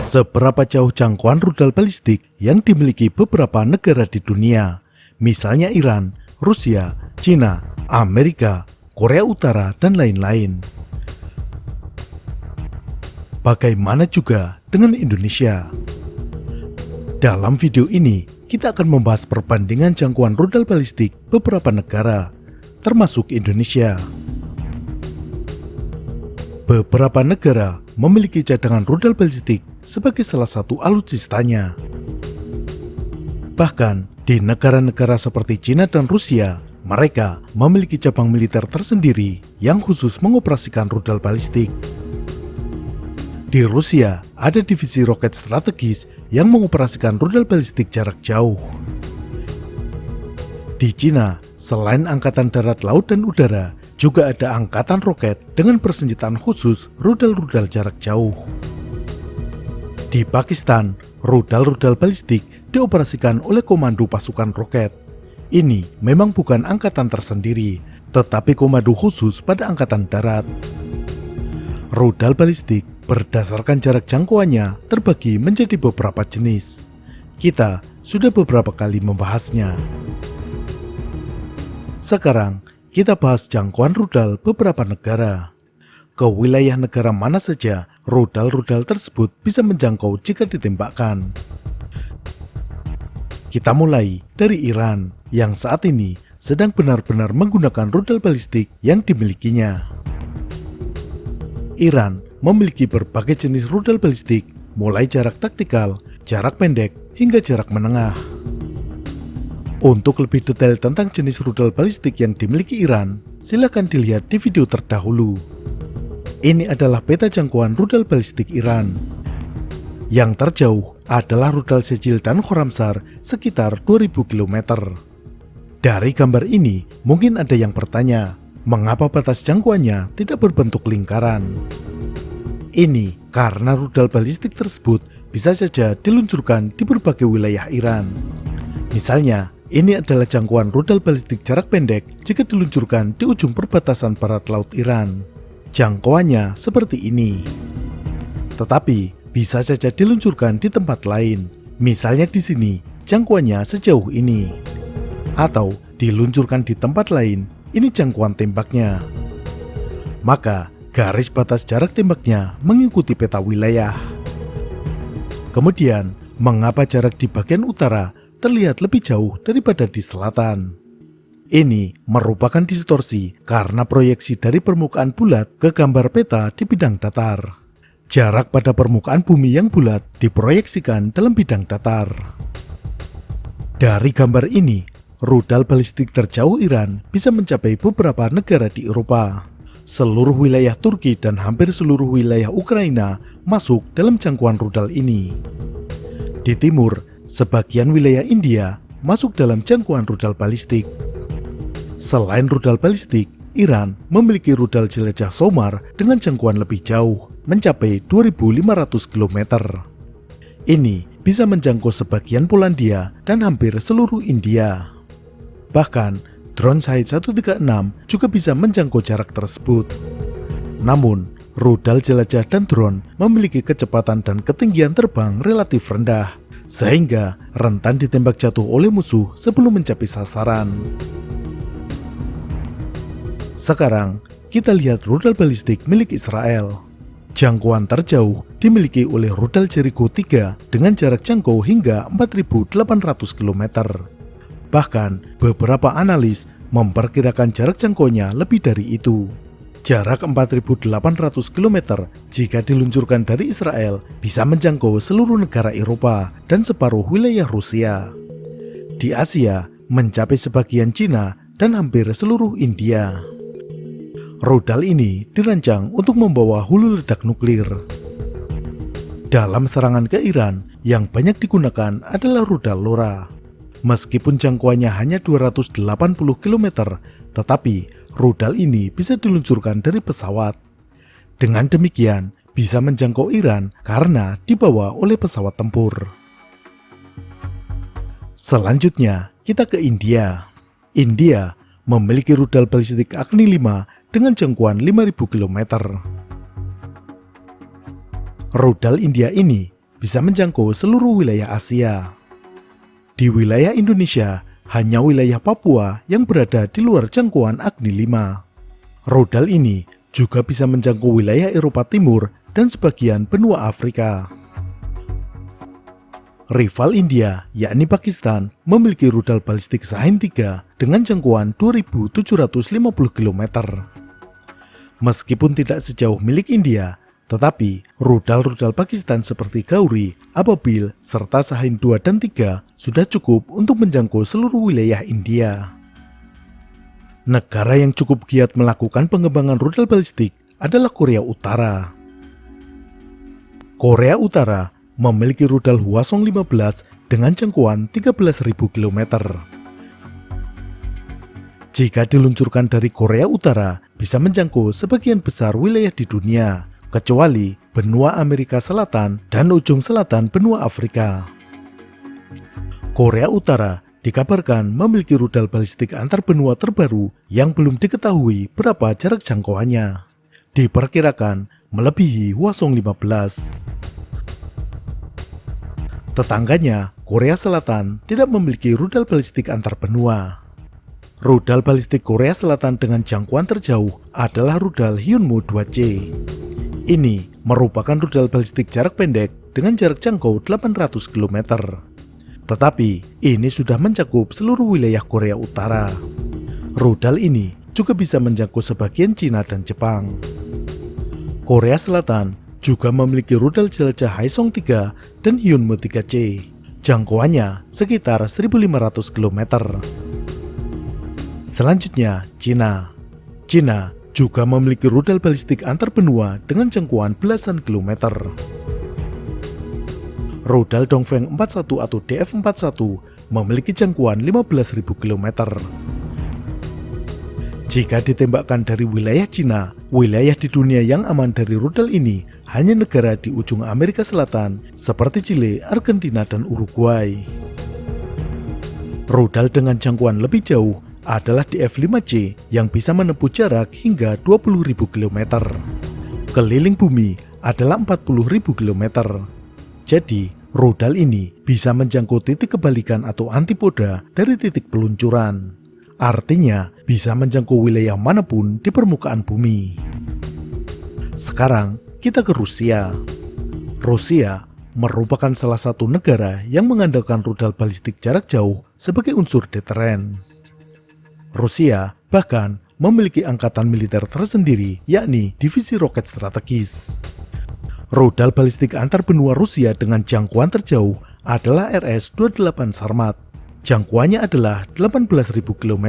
Seberapa jauh jangkauan rudal balistik yang dimiliki beberapa negara di dunia, misalnya Iran, Rusia, China, Amerika, Korea Utara, dan lain-lain. Bagaimana juga dengan Indonesia? Dalam video ini, kita akan membahas perbandingan jangkauan rudal balistik beberapa negara, termasuk Indonesia. Beberapa negara memiliki cadangan rudal balistik sebagai salah satu alutsistanya. Bahkan, di negara-negara seperti China dan Rusia, mereka memiliki cabang militer tersendiri yang khusus mengoperasikan rudal balistik. Di Rusia, ada divisi roket strategis yang mengoperasikan rudal balistik jarak jauh. Di China, selain Angkatan Darat, Laut, dan Udara, juga ada angkatan roket dengan persenjataan khusus rudal-rudal jarak jauh. Di Pakistan, rudal-rudal balistik dioperasikan oleh Komando Pasukan Roket. Ini memang bukan angkatan tersendiri, tetapi komando khusus pada Angkatan Darat. Rudal balistik berdasarkan jarak jangkauannya terbagi menjadi beberapa jenis. Kita sudah beberapa kali membahasnya. Sekarang, kita bahas jangkauan rudal beberapa negara. Ke wilayah negara mana saja rudal-rudal tersebut bisa menjangkau jika ditembakkan. Kita mulai dari Iran, yang saat ini sedang benar-benar menggunakan rudal balistik yang dimilikinya. Iran memiliki berbagai jenis rudal balistik, mulai jarak taktikal, jarak pendek, hingga jarak menengah. Untuk lebih detail tentang jenis rudal balistik yang dimiliki Iran, silakan dilihat di video terdahulu. Ini adalah peta jangkauan rudal balistik Iran. Yang terjauh adalah rudal Sejil dan Khorramshahr sekitar 2000 km. Dari gambar ini, mungkin ada yang bertanya, mengapa batas jangkauannya tidak berbentuk lingkaran? Ini karena rudal balistik tersebut bisa saja diluncurkan di berbagai wilayah Iran. Misalnya, ini adalah jangkauan rudal balistik jarak pendek jika diluncurkan di ujung perbatasan barat laut Iran. Jangkauannya seperti ini. Tetapi bisa saja diluncurkan di tempat lain. Misalnya di sini, jangkauannya sejauh ini. Atau diluncurkan di tempat lain, ini jangkauan tembaknya. Maka, garis batas jarak tembaknya mengikuti peta wilayah. Kemudian, mengapa jarak di bagian utara terlihat lebih jauh daripada di selatan? Ini merupakan distorsi karena proyeksi dari permukaan bulat ke gambar peta di bidang datar. Jarak pada permukaan bumi yang bulat diproyeksikan dalam bidang datar. Dari gambar ini, rudal balistik terjauh Iran bisa mencapai beberapa negara di Eropa. Seluruh wilayah Turki dan hampir seluruh wilayah Ukraina masuk dalam jangkauan rudal ini. Di timur, sebagian wilayah India masuk dalam jangkauan rudal balistik. Selain rudal balistik, Iran memiliki rudal jelajah SOMAR dengan jangkauan lebih jauh, mencapai 2500 km. Ini bisa menjangkau sebagian Polandia dan hampir seluruh India. Bahkan, drone Shahed 136 juga bisa menjangkau jarak tersebut. Namun, rudal jelajah dan drone memiliki kecepatan dan ketinggian terbang relatif rendah, sehingga rentan ditembak jatuh oleh musuh sebelum mencapai sasaran. Sekarang, kita lihat rudal balistik milik Israel. Jangkauan terjauh dimiliki oleh rudal Jericho 3 dengan jarak jangkau hingga 4.800 km. Bahkan, beberapa analis memperkirakan jarak jangkaunya lebih dari itu. Jarak 4.800 km jika diluncurkan dari Israel bisa menjangkau seluruh negara Eropa dan separuh wilayah Rusia. Di Asia, mencapai sebagian Cina dan hampir seluruh India. Rudal ini dirancang untuk membawa hulu ledak nuklir. Dalam serangan ke Iran, yang banyak digunakan adalah rudal LORA. Meskipun jangkauannya hanya 280 km, tetapi rudal ini bisa diluncurkan dari pesawat. Dengan demikian, bisa menjangkau Iran karena dibawa oleh pesawat tempur. Selanjutnya, kita ke India. India memiliki rudal balistik Agni 5 dengan jangkauan 5.000 km. Rudal India ini bisa menjangkau seluruh wilayah Asia. Di wilayah Indonesia, hanya wilayah Papua yang berada di luar jangkauan Agni 5. Rudal ini juga bisa menjangkau wilayah Eropa Timur dan sebagian benua Afrika. Rival India, yakni Pakistan, memiliki rudal balistik Shahin-3 dengan jangkauan 2.750 km. Meskipun tidak sejauh milik India, tetapi rudal-rudal Pakistan seperti Gauri, Ababil, serta Shahin-2 dan 3 sudah cukup untuk menjangkau seluruh wilayah India. Negara yang cukup giat melakukan pengembangan rudal balistik adalah Korea Utara. Korea Utara memiliki rudal Hwasong-15 dengan jangkauan 13.000 km. Jika diluncurkan dari Korea Utara, bisa menjangkau sebagian besar wilayah di dunia, kecuali benua Amerika Selatan dan ujung selatan benua Afrika. Korea Utara dikabarkan memiliki rudal balistik antar benua terbaru yang belum diketahui berapa jarak jangkauannya. Diperkirakan melebihi Hwasong-15. Tetangganya, Korea Selatan, tidak memiliki rudal balistik antar benua. Rudal balistik Korea Selatan dengan jangkauan terjauh adalah rudal Hyunmoo 2C. Ini merupakan rudal balistik jarak pendek dengan jarak jangkau 800 km. Tetapi, ini sudah mencakup seluruh wilayah Korea Utara. Rudal ini juga bisa menjangkau sebagian Cina dan Jepang. Korea Selatan juga memiliki rudal jelajah Haesong-3 dan Hyunmoo 3C. Jangkauannya sekitar 1.500 km. Selanjutnya, Cina. Cina juga memiliki rudal balistik antar benua dengan jangkauan belasan kilometer. Rudal Dongfeng 41 atau DF-41 memiliki jangkauan 15.000 km. Jika ditembakkan dari wilayah Cina, wilayah di dunia yang aman dari rudal ini hanya negara di ujung Amerika Selatan seperti Chile, Argentina, dan Uruguay. Rudal dengan jangkauan lebih jauh adalah DF-5C yang bisa menempuh jarak hingga 20.000 km. Keliling bumi adalah 40.000 km. Jadi, rudal ini bisa menjangkau titik kebalikan atau antipoda dari titik peluncuran. Artinya, bisa menjangkau wilayah manapun di permukaan bumi. Sekarang, kita ke Rusia. Rusia merupakan salah satu negara yang mengandalkan rudal balistik jarak jauh sebagai unsur deteren. Rusia bahkan memiliki angkatan militer tersendiri, yakni Divisi Roket Strategis. Rudal balistik antar benua Rusia dengan jangkauan terjauh adalah RS-28 Sarmat. Jangkauannya adalah 18.000 km.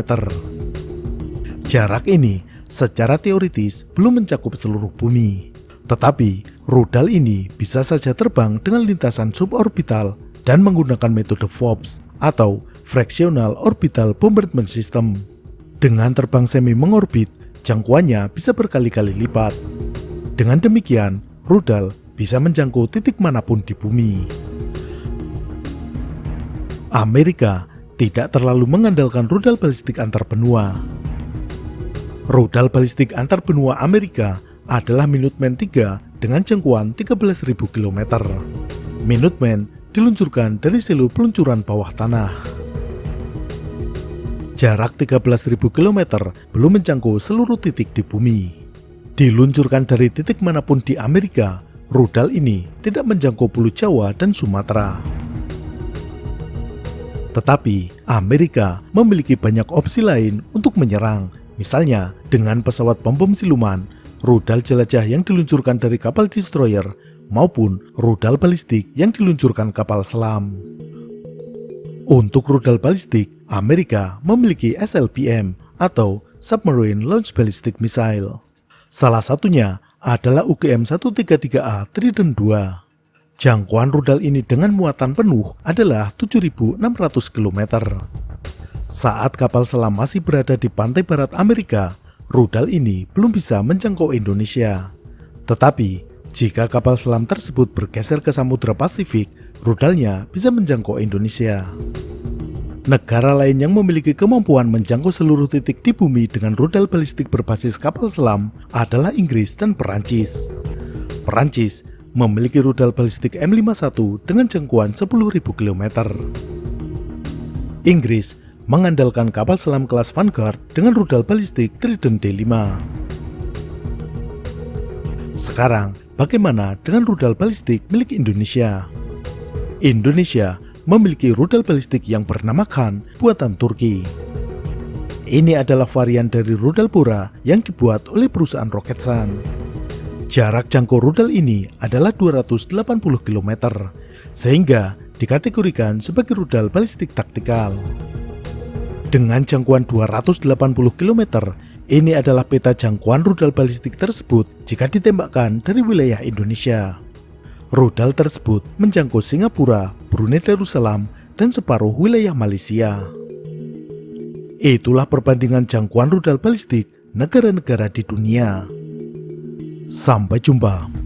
Jarak ini secara teoritis belum mencakup seluruh bumi. Tetapi, rudal ini bisa saja terbang dengan lintasan suborbital dan menggunakan metode FOBS atau Fractional Orbital Bombardment System. Dengan terbang semi mengorbit, jangkauannya bisa berkali-kali lipat. Dengan demikian, rudal bisa menjangkau titik manapun di bumi. Amerika tidak terlalu mengandalkan rudal balistik antar benua. Rudal balistik antar benua Amerika adalah Minuteman III dengan jangkauan 13.000 km. Minuteman diluncurkan dari silo peluncuran bawah tanah. Jarak 13.000 km belum menjangkau seluruh titik di bumi. Diluncurkan dari titik manapun di Amerika, rudal ini tidak menjangkau Pulau Jawa dan Sumatera. Tetapi, Amerika memiliki banyak opsi lain untuk menyerang, misalnya dengan pesawat pembom siluman, rudal jelajah yang diluncurkan dari kapal destroyer, maupun rudal balistik yang diluncurkan kapal selam. Untuk rudal balistik, Amerika memiliki SLBM atau Submarine Launch Ballistic Missile. Salah satunya adalah UGM-133A Trident II. Jangkauan rudal ini dengan muatan penuh adalah 7.600 km. Saat kapal selam masih berada di pantai barat Amerika, rudal ini belum bisa menjangkau Indonesia. Tetapi, jika kapal selam tersebut bergeser ke Samudra Pasifik, rudalnya bisa menjangkau Indonesia. Negara lain yang memiliki kemampuan menjangkau seluruh titik di bumi dengan rudal balistik berbasis kapal selam adalah Inggris dan Perancis. Perancis memiliki rudal balistik M51 dengan jangkauan 10.000 km. Inggris mengandalkan kapal selam kelas Vanguard dengan rudal balistik Trident D5. Sekarang, bagaimana dengan rudal balistik milik Indonesia? Indonesia memiliki rudal balistik yang bernama Khan buatan Turki. Ini adalah varian dari rudal Pura yang dibuat oleh perusahaan Roketsan. Jarak jangkau rudal ini adalah 280 km, sehingga dikategorikan sebagai rudal balistik taktikal. Dengan jangkauan 280 km, ini adalah peta jangkauan rudal balistik tersebut jika ditembakkan dari wilayah Indonesia. Rudal tersebut menjangkau Singapura, Brunei Darussalam, dan separuh wilayah Malaysia. Itulah perbandingan jangkauan rudal balistik negara-negara di dunia. Sampai jumpa.